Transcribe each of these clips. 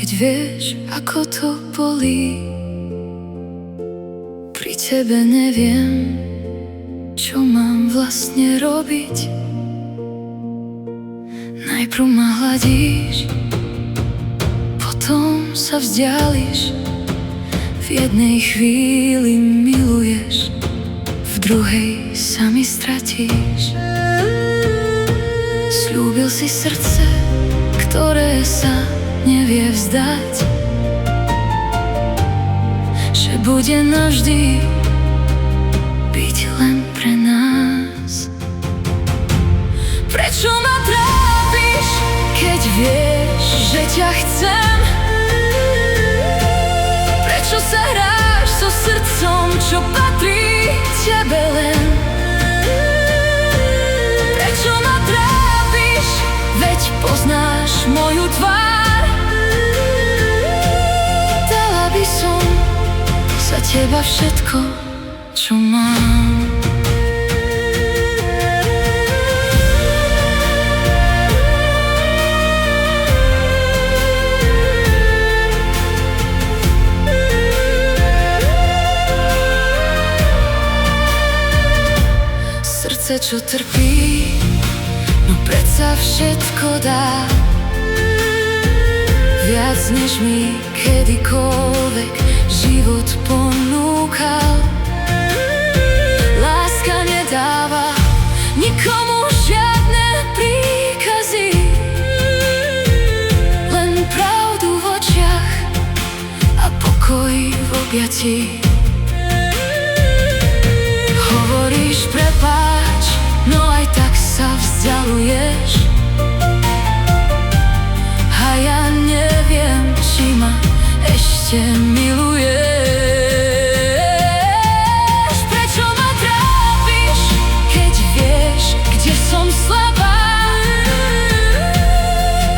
keď vieš, ako to bolí. Pri tebe neviem, čo mám vlastne robiť. Najprv ma hladíš, potom sa vzdiališ. V jednej chvíli miluješ, v druhej sa mi stratíš. Sľúbil si srdce, ktoré sa nevie vzdať, že bude navždy byť len pre nás. Prečo ma trápiš, keď vieš, že ťa chcem? Prečo sa hráš so srdcom, čo patrí tebe len? Prečo ma trápiš, veď poznáš moju tvár? Dala by som za teba všetko, čo mám. Srdce, čo trpí, no predsa všetko dá. Viac než mi kedykoľvek život ponúkal. Láska nedáva nikomu žiadne príkazy, len pravdu v očiach a pokoj v objatí. Hovoríš prepáč, no aj tak sa vzdialuješ. A ja neviem, či ma ešte miluješ. Prečo ma trápiš, keď vieš, kde som slabá?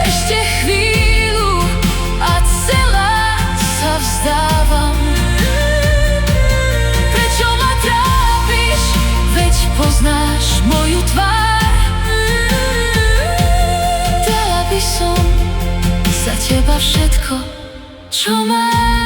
Ešte chvíľu a celá sa vzdávam. Prečo ma trápiš, veď poznáš moju tvár? Dala by som za teba všetko, čo mám.